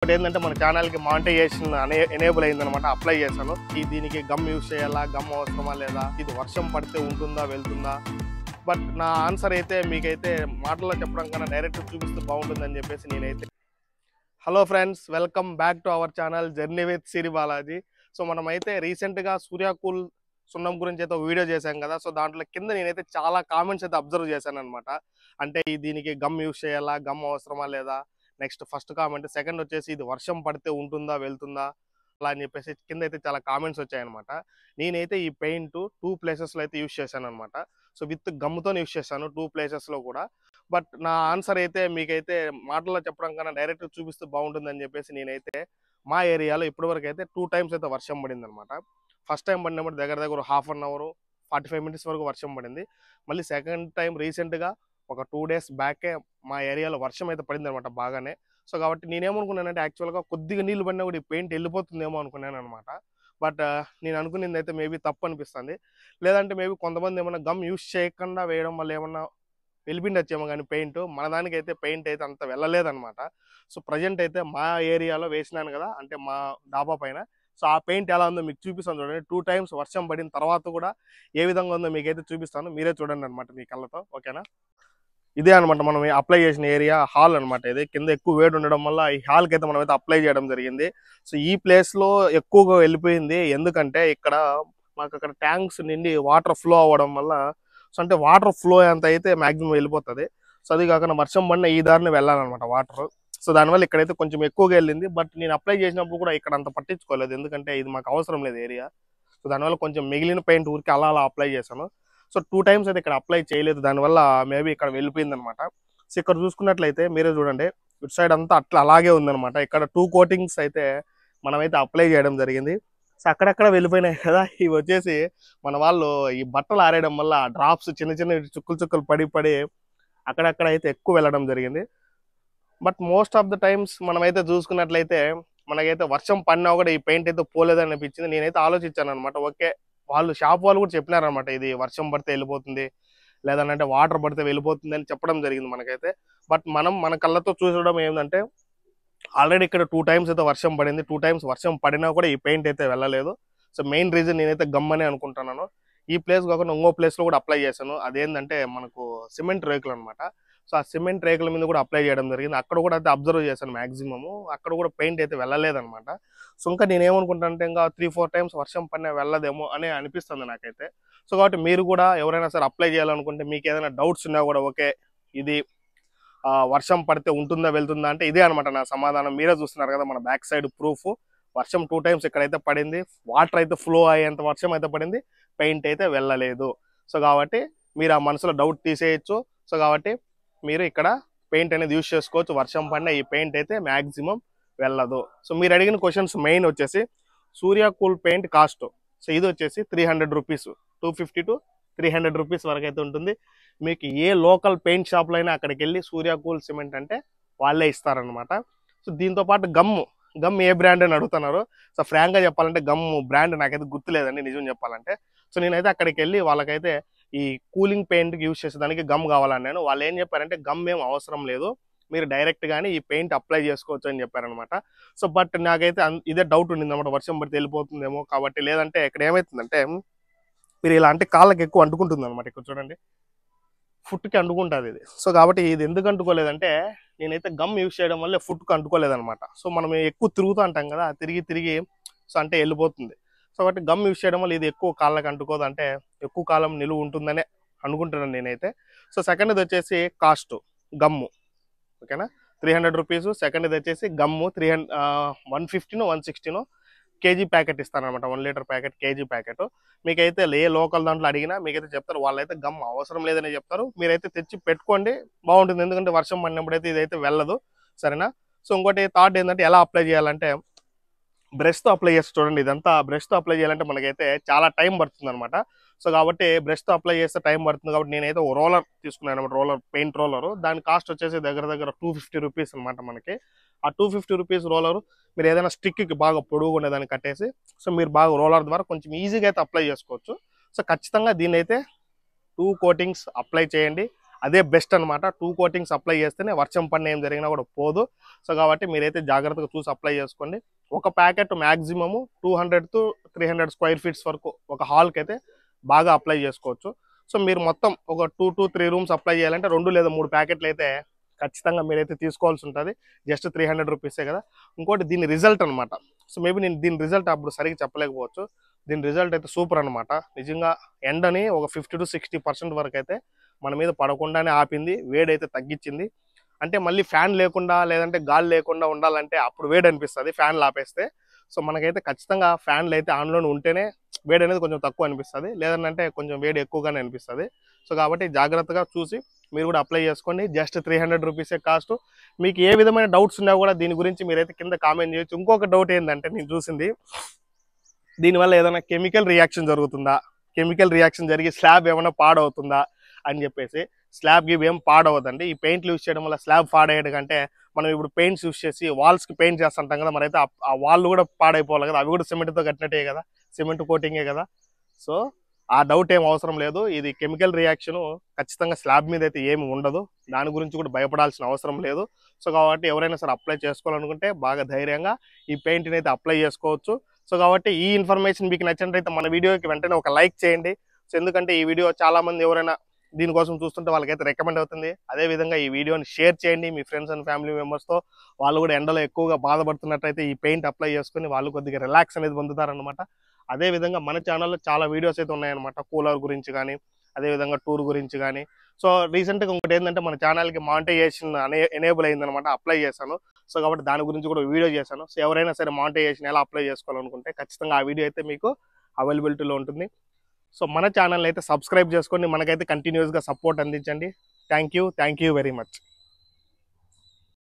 But ఏంటంటే మన ఛానల్కి మానిటైజేషన్ ఎనేబుల్ అయిందనమాట. అప్లై చేశాను. దీనికి గమ్ యూజ్ చేయాలా, గమ్ అవసరమా లేదా, ఇది వర్షం పడితే ఉంటుందా వెళ్తుందా. బట్ నా ఆన్సర్ అయితే మీకైతే మాటల్లో చెప్పడం కన్నా డైరెక్ట్ చూపిస్తే బాగుంటుందని చెప్పేసి నేనైతే. Hello friends, welcome back to our channel journey with Siri Balaji. So మనమైతే రీసెంట్గా సూర్యాకూల్ సున్నం గురించి అయితే వీడియో చేశాం కదా. సో దాంట్లో కింద నేనైతే చాలా కామెంట్స్ అయితే అబ్జర్వ్ చేశాను అనమాట. అంటే దీనికి గమ్ యూజ్ చేయాలా, గమ్ అవసరమా లేదా, నెక్స్ట్ ఫస్ట్ కామెంట్, సెకండ్ వచ్చేసి ఇది వర్షం పడితే ఉంటుందా వెళ్తుందా అలా అని చెప్పేసి కింద అయితే చాలా కామెంట్స్ వచ్చాయన్నమాట. నేనైతే ఈ పెయింట్ 2 ప్లేసెస్లో అయితే యూజ్ చేశాను అనమాట. సో విత్ గమ్తో యూజ్ చేశాను 2 ప్లేసెస్లో కూడా. బట్ నా ఆన్సర్ అయితే మీకైతే మాటల్లో చెప్పడం కన్నా డైరెక్ట్ చూపిస్తే బాగుంటుందని చెప్పేసి నేనైతే మా ఏరియాలో ఇప్పటివరకు అయితే 2 టైమ్స్ అయితే వర్షం పడింది అనమాట. ఫస్ట్ టైం పడినప్పుడు దగ్గర హాఫ్ అన్ అవర్ 45 మినిట్స్ వరకు వర్షం పడింది. మళ్ళీ సెకండ్ టైం రీసెంట్గా ఒక 2 డేస్ బ్యాకే మా ఏరియాలో వర్షం అయితే పడింది అనమాట బాగానే. సో కాబట్టి నేనేమనుకున్నానంటే యాక్చువల్గా కొద్దిగా నీళ్ళు పడినా కూడా ఈ పెయింట్ వెళ్ళిపోతుందేమో అనుకున్నాను అనమాట. బట్ నేను అనుకునేది అయితే మేబీ తప్పు అనిపిస్తుంది. లేదంటే మేబీ కొంతమంది ఏమన్నా గమ్ యూస్ చేయకుండా వేయడం వల్ల ఏమన్నా వెళ్ళిపోయిండొచ్చేమో కానీ పెయింట్ మన దానికైతే పెయింట్ అయితే అంత వెళ్ళలేదనమాట. సో ప్రజెంట్ అయితే మా ఏరియాలో వేసినాను కదా, అంటే మా డాబా పైన. సో ఆ పెయింట్ ఎలా ఉందో మీకు చూపిస్తాను చూడండి. 2 టైమ్స్ వర్షం పడిన తర్వాత కూడా ఏ విధంగా ఉందో మీకైతే చూపిస్తాను, మీరే చూడండి అనమాట మీ కళ్ళతో. ఓకేనా? ఇదే అనమాట మనం అప్లై చేసిన ఏరియా, హాల్ అనమాట. ఇది కింద ఎక్కువ వేడి ఉండడం వల్ల ఈ హాల్కి అయితే మనం అయితే అప్లై చేయడం జరిగింది. సో ఈ ప్లేస్లో ఎక్కువగా వెళ్ళిపోయింది. ఎందుకంటే ఇక్కడ మాకు అక్కడ ట్యాంక్స్ నిండి వాటర్ ఫ్లో అవ్వడం వల్ల, సో అంటే వాటర్ ఫ్లో అంత అయితే మ్యాక్సిమం వెళ్ళిపోతుంది. సో అది కాకుండా వర్షం పడిన ఈ దారిని వెళ్ళాలన్నమాట వాటర్. సో దానివల్ల ఇక్కడైతే కొంచెం ఎక్కువగా వెళ్ళింది. బట్ నేను అప్లై చేసినప్పుడు కూడా ఇక్కడ అంత పట్టించుకోలేదు, ఎందుకంటే ఇది మాకు అవసరం లేదు ఏరియా. సో దానివల్ల కొంచెం మిగిలిన పెయింట్ ఊరికి అలా అలా అప్లై చేశాను. సో 2 టైమ్స్ అయితే ఇక్కడ అప్లై చేయలేదు, దానివల్ల మేబీ ఇక్కడ వెళ్ళిపోయింది అనమాట. సో ఇక్కడ చూసుకున్నట్లయితే మీరే చూడండి, ఇటు సైడ్ అంతా అట్లా అలాగే ఉందనమాట. ఇక్కడ 2 కోటింగ్స్ అయితే మనమైతే అప్లై చేయడం జరిగింది. సో అక్కడక్కడ వెళ్ళిపోయినాయి కదా. ఇవి వచ్చేసి మన వాళ్ళు ఈ బట్టలు ఆరేయడం వల్ల డ్రాప్స్ చిన్న చిన్న చుక్కలు పడి పడి అక్కడక్కడ అయితే ఎక్కువ వెళ్ళడం జరిగింది. But most of the times మనమైతే చూసుకున్నట్లయితే మనకైతే వర్షం పడినా కూడా ఈ పెయింట్ అయితే పోలేదని అనిపించింది. నేనైతే ఆలోచించాను అనమాట. ఓకే, వాళ్ళు షాప్ వాళ్ళు కూడా చెప్పినారనమాట, ఇది వర్షం పడితే వెళ్ళిపోతుంది, లేదంటే వాటర్ పడితే వెళ్ళిపోతుంది అని చెప్పడం జరిగింది మనకైతే. బట్ మనం మన కళ్ళతో చూసడం ఏంటంటే ఆల్రెడీ ఇక్కడ 2 టైమ్స్ అయితే వర్షం పడింది. 2 టైమ్స్ వర్షం పడినా కూడా ఈ పెయింట్ అయితే వెళ్ళలేదు. సో మెయిన్ రీజన్ నేనైతే గమ్మనే అనుకుంటున్నాను. ఈ ప్లేస్ కాకుండా ఇంకో ప్లేస్లో కూడా అప్లై చేశాను. అదేంటంటే మనకు సిమెంట్ రేకులు అనమాట. సో ఆ సిమెంట్ రేకుల మీద కూడా అప్లై చేయడం జరిగింది. అక్కడ కూడా అయితే అబ్జర్వ్ చేశాను మ్యాక్సిమము, అక్కడ కూడా పెయింట్ అయితే వెళ్ళలేదనమాట. సో ఇంకా నేనేమనుకుంటానంటే ఇంకా 3-4 టైమ్స్ వర్షం పడినా వెళ్ళదేమో అని అనిపిస్తుంది నాకైతే. సో కాబట్టి మీరు కూడా ఎవరైనా సరే అప్లై చేయాలనుకుంటే మీకు ఏదైనా డౌట్స్ ఉన్నా కూడా, ఓకే ఇది వర్షం పడితే ఉంటుందా వెళ్తుందా అంటే ఇదే అనమాట నా సమాధానం. మీరే చూస్తున్నారు కదా మన బ్యాక్ సైడ్ ప్రూఫ్. వర్షం 2 టైమ్స్ ఇక్కడైతే పడింది, వాటర్ అయితే ఫ్లో అయ్యేంత వర్షం అయితే పడింది, పెయింట్ అయితే వెళ్ళలేదు. సో కాబట్టి మీరు ఆ మనసులో డౌట్ తీసేయచ్చు. సో కాబట్టి మీరు ఇక్కడ పెయింట్ అనేది యూజ్ చేసుకోవచ్చు. వర్షం పడిన ఈ పెయింట్ అయితే మ్యాక్సిమం వెళ్ళదు. సో మీరు అడిగిన క్వశ్చన్స్ మెయిన్ వచ్చేసి సూర్యాకూల్ పెయింట్ కాస్ట్. సో ఇది వచ్చేసి 300 రూపీస్, 250 to 300 రూపీస్ వరకు అయితే ఉంటుంది. మీకు ఏ లోకల్ పెయింట్ షాప్లో అయినా అక్కడికి వెళ్ళి సూర్యాకూల్ సిమెంట్ అంటే వాళ్ళే ఇస్తారనమాట. సో దీంతో పాటు గమ్ ఏ బ్రాండ్ అని అడుగుతున్నారు. సో ఫ్రాంక్గా చెప్పాలంటే గమ్ బ్రాండ్ నాకైతే గుర్తులేదండి నిజం చెప్పాలంటే. సో నేనైతే అక్కడికి వెళ్ళి వాళ్ళకైతే ఈ కూలింగ్ పెయింట్కి యూజ్ చేసేదానికి గమ్ కావాలన్నాను. వాళ్ళు ఏం చెప్పారంటే గమ్ ఏం అవసరం లేదు, మీరు డైరెక్ట్ గానీ ఈ పెయింట్ అప్లై చేసుకోవచ్చు అని చెప్పారనమాట. సో బట్ నాకైతే ఇదే డౌట్ ఉండింది అనమాట, వర్షం పడితే వెళ్ళిపోతుందేమో కాబట్టి. లేదంటే ఇక్కడ ఏమవుతుందంటే మీరు ఇలా అంటే కాళ్ళకి ఎక్కువ అంటుకుంటుంది అనమాట. ఇక్కడ చూడండి, ఫుట్కి అంటుకుంటుంది ఇది. సో కాబట్టి ఇది ఎందుకు అంటుకోలేదంటే నేనైతే గమ్ యూజ్ చేయడం వల్ల ఫుట్కి అంటుకోలేదనమాట. సో మనం ఎక్కువ తిరుగుతూ అంటాం కదా, తిరిగి సో అంటే వెళ్ళిపోతుంది. సో కాబట్టి గమ్ యూజ్ చేయడం వల్ల ఇది ఎక్కువ కాళ్ళకి అంటుకోదు, అంటే ఎక్కువ కాలం నిలువ ఉంటుందనే అనుకుంటున్నాను నేనైతే. సో సెకండ్ ఇది వచ్చేసి కాస్ట్ గమ్ము, ఓకేనా, 300 రూపీస్. సెకండ్ ఇది వచ్చేసి గమ్ము 150 160 కేజీ ప్యాకెట్ ఇస్తారనమాట. 1 లీటర్ ప్యాకెట్, కేజీ ప్యాకెట్. మీకైతే ఏ లోకల్ దాంట్లో అడిగినా మీకైతే చెప్తారు, వాళ్ళైతే గమ్ అవసరం లేదని చెప్తారు. మీరైతే తెచ్చి పెట్టుకోండి, బాగుంటుంది. ఎందుకంటే వర్షం పడినప్పుడు అయితే ఇదైతే వెళ్ళదు, సరేనా. సో ఇంకోటి థాట్ ఏంటంటే ఎలా అప్లై చేయాలంటే బ్రష్తో అప్లై చేస్తే చూడండి, ఇదంతా బ్రష్తో అప్లై చేయాలంటే మనకైతే చాలా టైం పడుతుంది అనమాట. సో కాబట్టి బ్రష్తో అప్లై చేస్తే టైం పడుతుంది కాబట్టి నేనైతే ఓ రోలర్ తీసుకున్నాను అనమాట, పెయింట్ రోలర్. దాని కాస్ట్ వచ్చేసి దగ్గర 250 రూపీస్ అనమాట మనకి. ఆ 250 రూపీస్ రోలరు మీరు ఏదైనా స్టిక్కి బాగా పొడుగు ఉండేదాన్ని కట్టేసి, సో మీరు బాగా రోలర్ ద్వారా కొంచెం ఈజీగా అయితే అప్లై చేసుకోవచ్చు. సో ఖచ్చితంగా దీన్ని అయితే 2 కోటింగ్స్ అప్లై చేయండి. అదే బెస్ట్ అనమాట. 2 కోటింగ్స్ అప్లై చేస్తేనే వర్షం పడిన ఏం జరిగినా కూడా పోదు. సో కాబట్టి మీరైతే జాగ్రత్తగా చూసి అప్లై చేసుకోండి. ఒక packet maximum 200 to 300 square feets వరకు ఒక హాల్కి అయితే బాగా అప్లై చేసుకోవచ్చు. సో మీరు మొత్తం ఒక 2 to 3 రూమ్స్ అప్లై చేయాలంటే 2 లేదా 3 ప్యాకెట్లు అయితే ఖచ్చితంగా మీరైతే తీసుకోవాల్సి ఉంటుంది. జస్ట్ 300 రూపీసే కదా. ఇంకోటి దీని రిజల్ట్ అనమాట. సో మేబీ నేను దీని రిజల్ట్ అప్పుడు సరిగ్గా చెప్పలేకపోవచ్చు. దీని రిజల్ట్ అయితే సూపర్ అనమాట. నిజంగా ఎండని ఒక 50 to 60% వరకు అయితే మన మీద పడకుండానే ఆపింది, వేడైతే తగ్గించింది. అంటే మళ్ళీ ఫ్యాన్ లేకుండా లేదంటే గాలి లేకుండా ఉండాలంటే అప్పుడు వేడి అనిపిస్తుంది ఫ్యాన్లు ఆపేస్తే. సో మనకైతే ఖచ్చితంగా ఫ్యాన్లు అయితే ఆన్లోనే ఉంటేనే వేడి అనేది కొంచెం తక్కువ అనిపిస్తుంది, లేదంటే కొంచెం వేడి ఎక్కువగానే అనిపిస్తుంది. సో కాబట్టి జాగ్రత్తగా చూసి మీరు కూడా అప్లై చేసుకోండి. జస్ట్ 300 రూపీసే కాస్ట్. మీకు ఏ విధమైన డౌట్స్ ఉన్నా కూడా దీని గురించి మీరైతే కింద కామెంట్ చేయొచ్చు. ఇంకొక డౌట్ ఏంటంటే నేను చూసింది, దీనివల్ల ఏదైనా కెమికల్ రియాక్షన్ జరుగుతుందా, కెమికల్ రియాక్షన్ జరిగి స్లాబ్ ఏమైనా పాడవుతుందా అని చెప్పేసి. స్లాబ్ గివ్ ఏం పాడవద్దండి. ఈ పెయింట్లు యూస్ చేయడం వల్ల స్లాబ్ పాడయ్యేది కంటే మనం ఇప్పుడు పెయింట్స్ యూస్ చేసి వాల్స్కి పెయింట్ చేస్తుంటాం కదా, మరి అయితే ఆ వాల్ కూడా పాడైపోవాలి కదా, అవి కూడా సిమెంట్తో కట్టినట్టే కదా, సిమెంట్ కోటింగే కదా. సో ఆ డౌట్ ఏం అవసరం లేదు. ఇది కెమికల్ రియాక్షన్ ఖచ్చితంగా స్లాబ్ మీద అయితే ఏమి ఉండదు, దాని గురించి కూడా భయపడాల్సిన అవసరం లేదు. సో కాబట్టి ఎవరైనా సరే అప్లై చేసుకోవాలనుకుంటే బాగా ధైర్యంగా ఈ పెయింట్ని అయితే అప్లై చేసుకోవచ్చు. సో కాబట్టి ఈ ఇన్ఫర్మేషన్ మీకు నచ్చినట్లయితే మన వీడియోకి వెంటనే ఒక లైక్ చేయండి. సో ఎందుకంటే ఈ వీడియో చాలామంది ఎవరైనా దీనికోసం చూస్తుంటే వాళ్ళకైతే రికమెండ్ అవుతుంది. అదేవిధంగా ఈ వీడియోని షేర్ చేయండి మీ ఫ్రెండ్స్ అండ్ ఫ్యామిలీ మెంబర్స్తో. వాళ్ళు కూడా ఎండలో ఎక్కువగా బాధపడుతున్నట్లయితే ఈ పెయింట్ అప్లై చేసుకుని వాళ్ళు కొద్దిగా రిలాక్స్ అనేది పొందుతారనమాట. అదేవిధంగా మన ఛానల్లో చాలా వీడియోస్ అయితే ఉన్నాయన్నమాట, కూలర్ గురించి కానీ అదేవిధంగా టూర్ గురించి కానీ. సో రీసెంట్గా ఇంకోటి ఏంటంటే మన ఛానల్కి మానిటైజేషన్ ఎనేబుల్ అయిందనమాట, అప్లై చేశాను. సో కాబట్టి దాని గురించి కూడా వీడియో చేశాను. సో ఎవరైనా సరే మానిటైజేషన్ ఎలా అప్లై చేసుకోవాలనుకుంటే ఖచ్చితంగా ఆ వీడియో అయితే మీకు అవైలబిలిటీలో ఉంటుంది. సో మన ఛానల్ అయితే సబ్స్క్రైబ్ చేసుకోండి, మనకైతే కంటిన్యూస్గా సపోర్ట్ అందించండి. Thank you very much.